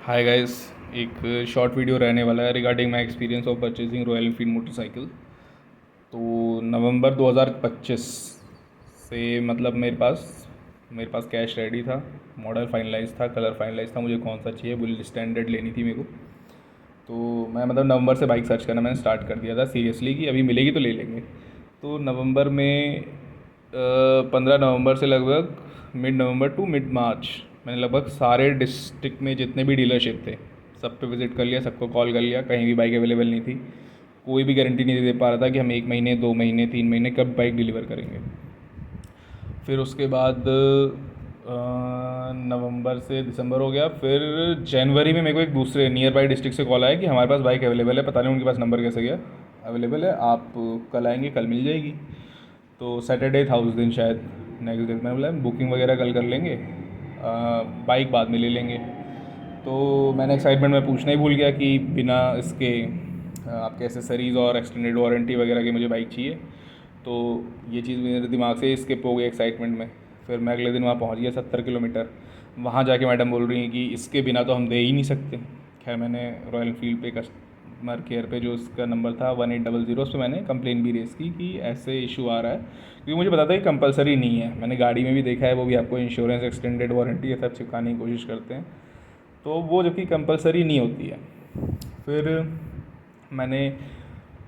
Hi guys. एक short video रहने वाला है regarding my experience of purchasing royal Enfield motorcycle. तो नवंबर 2025 से मतलब मेरे पास कैश रेडी था, मॉडल फाइनलाइज था, कलर फाइनलाइज था, मुझे कौन सा चाहिए, बुलेट स्टैंडर्ड लेनी थी मेरे को। तो मैं मतलब नवंबर से बाइक सर्च करना मैंने स्टार्ट कर दिया था सीरियसली कि अभी मिलेगी तो ले लेंगे। तो नवंबर में 15 नवंबर से लगभग mid November to mid March मैंने लगभग सारे डिस्ट्रिक्ट में जितने भी डीलरशिप थे सब पे विज़िट कर लिया, सबको कॉल कर लिया, कहीं भी बाइक अवेलेबल नहीं थी। कोई भी गारंटी नहीं दे पा रहा था कि हम 1 महीने 2 महीने 3 महीने कब बाइक डिलीवर करेंगे। फिर उसके बाद नवंबर से दिसंबर हो गया। फिर जनवरी में मेरे को एक दूसरे नियर बाई डिस्ट्रिक्ट से कॉल आया कि हमारे पास बाइक अवेलेबल है, पता नहीं उनके पास नंबर कैसे गया, अवेलेबल है, आप कल आएंगे, कल मिल जाएगी। तो सैटरडे था उस दिन शायद, नेक्स्ट डे मैंने बोला बुकिंग वगैरह कल कर लेंगे, बाइक बाद में ले लेंगे। तो मैंने एक्साइटमेंट में पूछना ही भूल गया कि बिना इसके आपके एसेसरीज़ और एक्सटेंडेड वारंटी वगैरह की मुझे बाइक चाहिए। तो ये चीज़ मेरे दिमाग से स्किप हो गई एक्साइटमेंट में। फिर मैं अगले दिन वहाँ पहुँच गया 70 किलोमीटर। वहाँ जाके मैडम बोल रही हैं कि इसके बिना तो हम दे ही नहीं सकते। खैर मैंने रॉयल एनफील्ड पे कस्टमर केयर पे जो इसका नंबर था 1800 उस पर मैंने कंप्लेन भी रेस की कि ऐसे इशू आ रहा है, क्योंकि मुझे पता था कि कंपलसरी नहीं है। मैंने गाड़ी में भी देखा है, वो भी आपको इंश्योरेंस एक्सटेंडेड वारंटी ये सब चिपकाने की कोशिश करते हैं, तो वो जबकि कंपलसरी नहीं होती है। फिर मैंने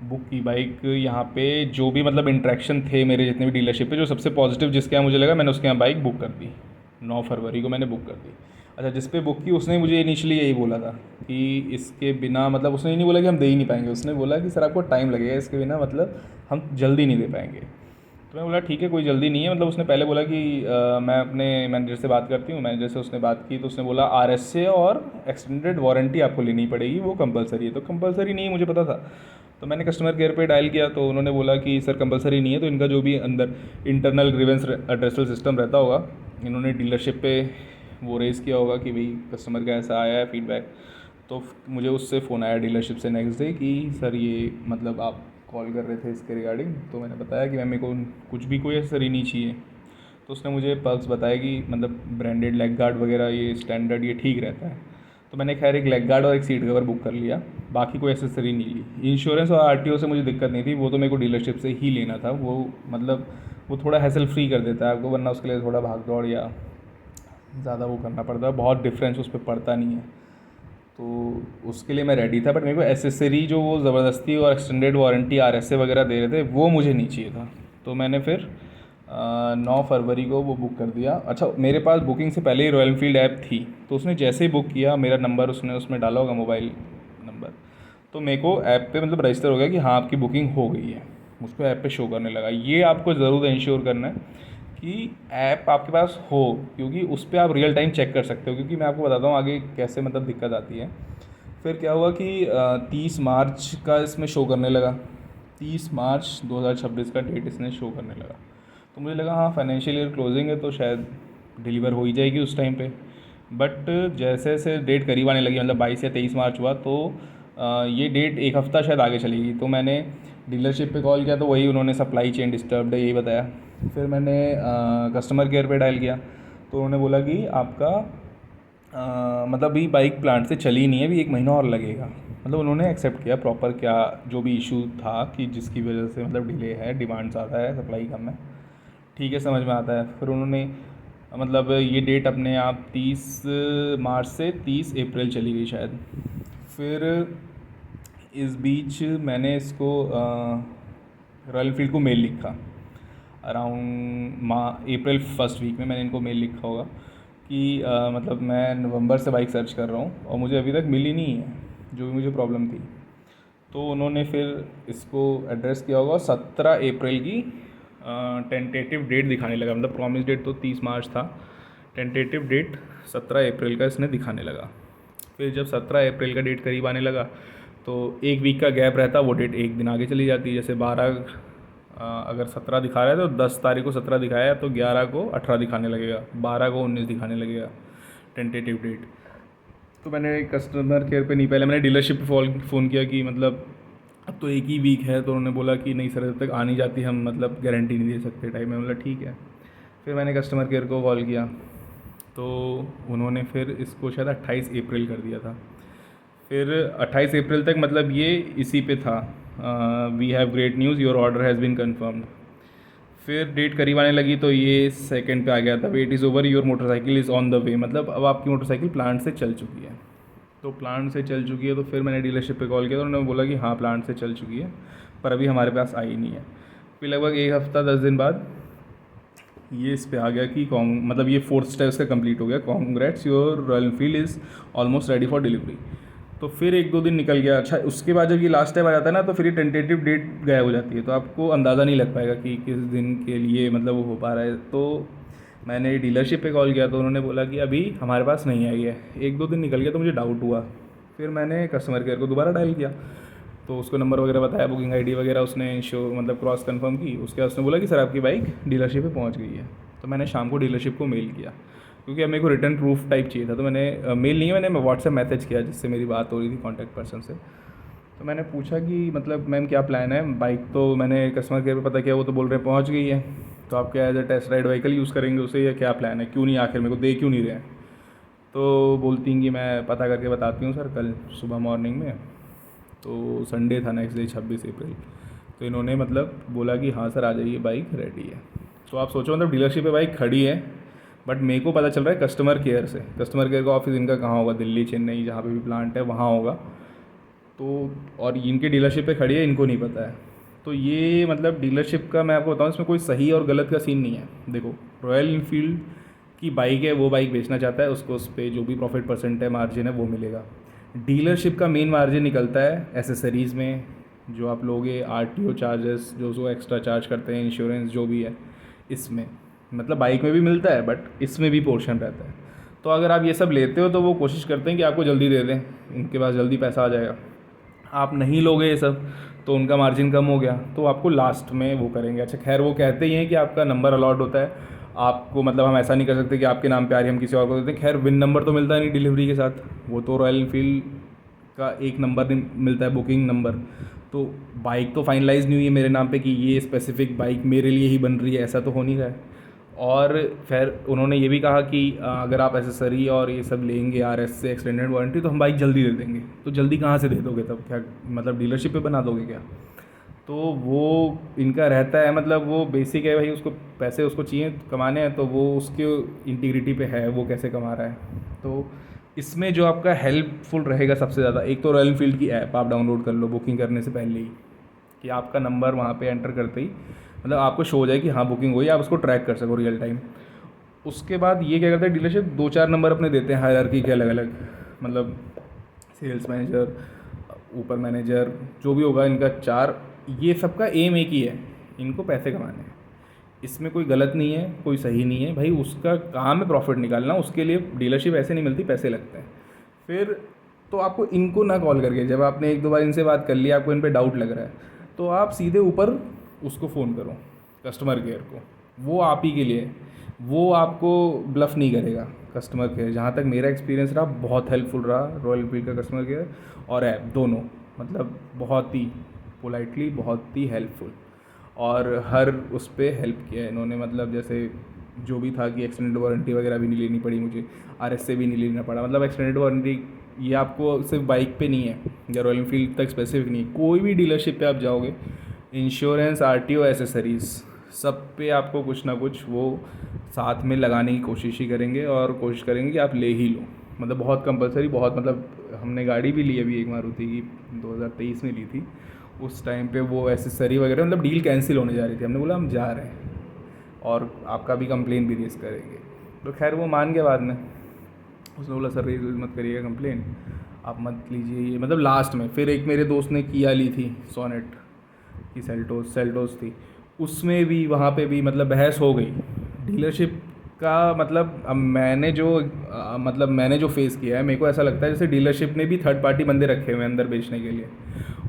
बुक की बाइक यहाँ पे, जो भी मतलब इंट्रैक्शन थे मेरे जितने भी डीलरशिप पे, जो सबसे पॉजिटिव जिसके यहाँ मुझे लगा, मैंने उसके यहाँ बाइक बुक कर दी। 9 फरवरी को मैंने बुक कर दी। अच्छा, जिस पे बुक की उसने मुझे इनिशियली यही बोला था कि इसके बिना मतलब उसने ये नहीं बोला कि हम दे ही नहीं पाएंगे, उसने बोला कि सर आपको टाइम लगेगा इसके बिना, मतलब हम जल्दी नहीं दे पाएंगे। तो मैं बोला ठीक है, कोई जल्दी नहीं है। मतलब उसने पहले बोला कि मैं अपने मैनेजर से बात करती हूँ। मैनेजर से उसने बात की तो उसने बोला RSA और एक्सटेंडेड वारंटी आपको लेनी पड़ेगी, वो कंपलसरी है। तो कंपलसरी नहीं है मुझे पता था। तो मैंने कस्टमर केयर पे डायल किया तो उन्होंने बोला कि सर कंपलसरी नहीं है, तो इनका जो भी अंदर इंटरनल ग्रीवेंस एड्रेसल सिस्टम रहता होगा, इन्होंने डीलरशिप पे वो रेज़ किया होगा कि भाई कस्टमर का ऐसा आया है फीडबैक। तो मुझे उससे फ़ोन आया डीलरशिप से नेक्स्ट डे कि सर ये मतलब आप कॉल कर रहे थे इसके रिगार्डिंग। तो मैंने बताया कि मैम मेरे को कुछ भी कोई एक्सेसरी नहीं चाहिए। तो उसने मुझे पर्क्स बताया कि मतलब ब्रांडेड लेग गार्ड वगैरह ये स्टैंडर्ड ये ठीक रहता है। तो मैंने खैर एक लेग गार्ड और एक सीट कवर बुक कर लिया, बाकी कोई एक्सेसरी नहीं ली। इंश्योरेंस और RTO से मुझे दिक्कत नहीं थी, वो तो मेरे को डीलरशिप से ही लेना था। वो मतलब वो थोड़ा हैसल फ्री कर देता है आपको, वरना उसके लिए थोड़ा भाग दौड़ या ज़्यादा वो करना पड़ता है, बहुत डिफरेंस उस पर पड़ता नहीं है। तो उसके लिए मैं रेडी था, बट मेरे को एसेसरी जो वो ज़बरदस्ती और एक्सटेंडेड वारंटी RSA वगैरह दे रहे थे वो मुझे नहीं चाहिए था। तो मैंने फिर 9 फरवरी को वो बुक कर दिया। अच्छा, मेरे पास बुकिंग से पहले ही रॉयल एनफील्ड ऐप थी, तो उसने जैसे ही बुक किया मेरा नंबर उसने उसमें डाला होगा, मोबाइल नंबर, तो मेरे को ऐप पे मतलब रजिस्टर हो गया कि हाँ आपकी बुकिंग हो गई है, मुझको ऐप पे शो करने लगा। ये आपको ज़रूर इंश्योर करना है कि ऐप आपके पास हो, क्योंकि उस पर आप रियल टाइम चेक कर सकते हो। क्योंकि मैं आपको बताता हूँ आगे कैसे मतलब दिक्कत आती है। फिर क्या हुआ कि 30 मार्च का इसमें शो करने लगा, 30 मार्च 2026 का डेट इसने शो करने लगा। तो मुझे लगा हाँ फाइनेंशियल ईयर क्लोजिंग है तो शायद डिलीवर हो ही जाएगी उस टाइम पे। बट जैसे जैसे डेट करीब आने लगी, मतलब 22 या 23 मार्च हुआ, तो ये डेट एक हफ़्ता शायद आगे चलेगी। तो मैंने डीलरशिप पे कॉल किया तो वही उन्होंने सप्लाई चेन डिस्टर्ब्ड है यही बताया। फिर मैंने कस्टमर केयर पे डायल किया तो उन्होंने बोला कि आपका मतलब अभी बाइक प्लांट से चली नहीं है, अभी 1 महीना और लगेगा। मतलब उन्होंने एक्सेप्ट किया प्रॉपर क्या जो भी इशू था कि जिसकी वजह से मतलब डिले है, डिमांड ज़्यादा है, सप्लाई कम है, ठीक है समझ में आता है। फिर उन्होंने मतलब ये डेट अपने आप 30 मार्च से 30 अप्रैल चली गई शायद। फिर इस बीच मैंने इसको रॉयल एनफील्ड को मेल लिखा, अराउंड अप्रैल फर्स्ट वीक में मैंने इनको मेल लिखा होगा कि मतलब मैं नवंबर से बाइक सर्च कर रहा हूँ और मुझे अभी तक मिली नहीं है जो भी मुझे प्रॉब्लम थी। तो उन्होंने फिर इसको एड्रेस किया होगा 17 अप्रैल की टेंटेटिव डेट दिखाने लगा। मतलब प्रॉमिस डेट तो 30 मार्च था, टेंटेटिव डेट 17 अप्रैल का इसने दिखाने लगा। फिर जब 17 अप्रैल का डेट करीब आने लगा तो एक वीक का गैप रहता, वो डेट एक दिन आगे चली जाती। जैसे 12 अगर 17 दिखा रहा है तो 10 तारीख को 17 दिखाया तो 11 को 18 दिखाने लगेगा, 12 को 19 दिखाने लगेगा टेंटेटिव डेट। तो मैंने कस्टमर केयर पे नहीं, पहले मैंने डीलरशिप पे फ़ोन किया कि मतलब अब तो एक ही वीक है। तो उन्होंने बोला कि नहीं सर जब तक आ नहीं जाती हम मतलब गारंटी नहीं दे सकते टाइम में। बोला ठीक है। फिर मैंने कस्टमर केयर को कॉल किया तो उन्होंने फिर इसको शायद 28 अप्रैल कर दिया था। फिर 28 अप्रैल तक मतलब ये इसी पे था, we have great news, your order has been confirmed. फिर डेट करीब आने लगी तो ये सेकंड पे आ गया था, wait is over, your motorcycle is on the way, मतलब अब आपकी मोटरसाइकिल प्लांट से चल चुकी है। तो प्लांट से चल चुकी है तो फिर मैंने डीलरशिप पे कॉल किया तो उन्होंने बोला कि हाँ प्लांट से चल चुकी है, पर अभी हमारे पास आई नहीं है। फिर लगभग एक हफ़्ता 10 दिन बाद ये इस पे आ गया कि मतलब ये फोर्थ स्टेप इसका कंप्लीट हो गया, congrats, your royal Enfield is almost ready for delivery. तो फिर एक दो दिन निकल गया। अच्छा, उसके बाद जब ये लास्ट स्टेप आ जाता है ना तो फिर ये टेंटेटिव डेट गायब हो जाती है, तो आपको अंदाज़ा नहीं लग पाएगा कि किस दिन के लिए मतलब वो हो पा रहा है। तो मैंने डीलरशिप पे कॉल किया तो उन्होंने बोला कि अभी हमारे पास नहीं आई है। एक दो दिन निकल गया तो मुझे डाउट हुआ, फिर मैंने कस्टमर केयर को दोबारा डायल किया तो उसको नंबर वगैरह बताया, बुकिंग आईडी वगैरह उसने इंश्योर मतलब क्रॉस कंफर्म की। उसके बाद उसने बोला कि सर आपकी बाइक डीलरशिप पे पहुंच गई है। तो मैंने शाम को डीलरशिप को मेल किया क्योंकि अब मेरे को रिटर्न प्रूफ टाइप चाहिए था, तो मैंने मेल नहीं है, मैंने व्हाट्सएप मैसेज किया जिससे मेरी बात हो रही थी कॉन्टैक्ट पर्सन से। तो मैंने पूछा कि मतलब मैम क्या प्लान है, बाइक तो मैंने कस्टमर केयर पे पता किया, वो तो बोल रहे हैं पहुँच गई है, तो आप क्या as a test ride vehicle use करेंगे उसे या क्या प्लान है, क्यों नहीं आखिर मेरे को दे क्यों नहीं रहे हैं। तो बोलती हैं कि मैं पता करके बताती हूँ सर कल सुबह मॉर्निंग में। तो संडे था नेक्स्ट डे 26 अप्रैल। तो इन्होंने मतलब बोला कि हाँ सर आ जाइए, बाइक रेडी है। तो आप सोचो मतलब डीलरशिप पे बाइक खड़ी है, बट मेरे को पता चल रहा है कस्टमर केयर से। कस्टमर केयर का ऑफिस इनका कहाँ होगा, दिल्ली चेन्नई जहाँ पे भी प्लांट है वहाँ होगा। तो और इनके डीलरशिप पे खड़ी है, इनको नहीं पता है। तो ये मतलब डीलरशिप का मैं आपको बताऊँ, इसमें कोई सही और गलत का सीन नहीं है। देखो, रॉयल इनफील्ड की बाइक है, वो बाइक बेचना चाहता है, उसको उस पर जो भी प्रॉफिट परसेंट है, मार्जिन है, वो मिलेगा। डीलरशिप का मेन मार्जिन निकलता है एसेसरीज़ में, जो आप लोगे आरटीओ चार्जेस जो एक्स्ट्रा चार्ज करते हैं, इंश्योरेंस जो भी है, इसमें मतलब बाइक में भी मिलता है बट इसमें भी पोर्शन रहता है। तो अगर आप ये सब लेते हो तो वो कोशिश करते हैं कि आपको जल्दी दे दें, उनके पास जल्दी पैसा आ जाएगा। आप नहीं लोगे ये सब तो उनका मार्जिन कम हो गया, तो आपको लास्ट में वो करेंगे। अच्छा खैर, वो कहते ही हैं कि आपका नंबर अलॉट होता है आपको, मतलब हम ऐसा नहीं कर सकते कि आपके नाम पे आ रही हम किसी और को देते हैं। खैर विन नंबर तो मिलता नहीं डिलीवरी के साथ, वो तो रॉयल एनफील्ड का एक नंबर मिलता है, बुकिंग नंबर। तो बाइक तो फाइनलाइज नहीं हुई है मेरे नाम पे कि ये स्पेसिफिक बाइक मेरे लिए ही बन रही है, ऐसा तो हो नहीं रहा है। और फिर उन्होंने ये भी कहा कि अगर आप एसेसरी और ये सब लेंगे आरएस से एक्सटेंडेड वारंटी तो हम बाइक जल्दी दे देंगे। तो जल्दी कहाँ से दे दोगे, तब क्या मतलब डीलरशिप पे बना दोगे क्या। तो वो इनका रहता है, मतलब वो बेसिक है भाई, उसको पैसे उसको चाहिए कमाने हैं, तो वो उसके इंटीग्रिटी पे है वो कैसे कमा रहा है। तो इसमें जो आपका हेल्पफुल रहेगा सबसे ज़्यादा, एक तो रॉयल एनफील्ड की ऐप आप डाउनलोड कर लो बुकिंग करने से पहले ही, कि आपका नंबर वहाँ पे एंटर करते ही मतलब आपको शो हो जाए कि हाँ बुकिंग हुई, आप उसको ट्रैक कर सको रियल टाइम। उसके बाद ये क्या करते हैं डीलरशिप, दो चार नंबर अपने देते हैं हायरार्की के अलग अलग, मतलब सेल्स मैनेजर, ऊपर मैनेजर, जो भी होगा इनका चार। ये सबका एम एक ही है, इनको पैसे कमाने हैं। इसमें कोई गलत नहीं है, कोई सही नहीं है भाई, उसका काम है प्रॉफिट निकालना, उसके लिए डीलरशिप ऐसे नहीं मिलती, पैसे लगते हैं। फिर तो आपको इनको ना कॉल करके, जब आपने एक दो बार इनसे बात कर ली, आपको इन पे डाउट लग रहा है, तो आप सीधे ऊपर उसको फ़ोन करो, कस्टमर केयर को। वो आप ही के लिए है, वो आपको ब्लफ नहीं करेगा। कस्टमर केयर जहाँ तक मेरा एक्सपीरियंस रहा, बहुत हेल्पफुल रहा रॉयल एनफील्ड का कस्टमर केयर और ऐप दोनों, मतलब बहुत ही पोलाइटली, बहुत ही हेल्पफुल। और हर उस पर हेल्प किया है इन्होंने, मतलब जैसे जो भी था कि एक्सटेंडेड वारंटी वगैरह भी नहीं लेनी पड़ी मुझे, आरएस से भी नहीं लेना पड़ा। मतलब एक्सटेंडेड वारंटी ये आपको सिर्फ बाइक पे नहीं है या रॉयल एनफील्ड तक स्पेसिफिक नहीं है, कोई भी डीलरशिप पे आप जाओगे, इंश्योरेंस, आरटीओ, एसेसरीज़, सब पे आपको कुछ ना कुछ वो साथ में लगाने की कोशिश ही करेंगे और कोशिश करेंगे कि आप ले ही लो। मतलब बहुत कंपलसरी, बहुत मतलब हमने गाड़ी भी ली अभी एक मारुति की 2023 में ली थी, उस टाइम पे वो एसेसरी वगैरह मतलब डील कैंसिल होने जा रही थी, हमने बोला हम जा रहे हैं और आपका भी कंप्लेन भी रेज करेंगे। तो खैर वो मान गया बाद में, उसने बोला सर रेज मत करिएगा कंप्लेन, आप मत लीजिए ये। मतलब लास्ट में फिर एक मेरे दोस्त ने किया ली थी सोनेट की, सेल्टोस थी, उसमें भी वहाँ पे भी मतलब बहस हो गई डीलरशिप का। मतलब अब मैंने जो फेस किया है, मेरे को ऐसा लगता है जैसे डीलरशिप ने भी थर्ड पार्टी बंदे रखे हुए हैं अंदर बेचने के लिए।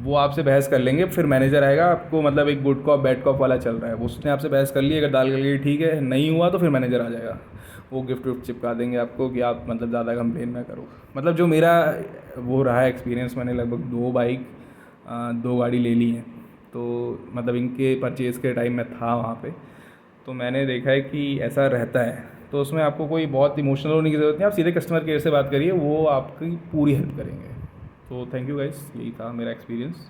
वो आपसे बहस कर लेंगे, फिर मैनेजर आएगा आपको, मतलब एक गुड कॉप बैड कॉप वाला चल रहा है, उसने आपसे बहस कर ली, अगर दाल गल गई ठीक है, नहीं हुआ तो फिर मैनेजर आ जाएगा, वो गिफ्ट विफ्ट चिपका देंगे आपको कि आप मतलब ज़्यादा कंप्लेन ना करो। मतलब जो मेरा वो रहा एक्सपीरियंस, मैंने लगभग दो गाड़ी ले ली हैं, तो मतलब इनके परचेज़ के टाइम में था वहाँ पे, तो मैंने देखा है कि ऐसा रहता है तो उसमें आपको कोई बहुत इमोशनल होने की ज़रूरत नहीं, आप सीधे कस्टमर केयर से बात करिए, वो आपकी पूरी हेल्प करेंगे। तो थैंक यू गाइस, यही था मेरा एक्सपीरियंस।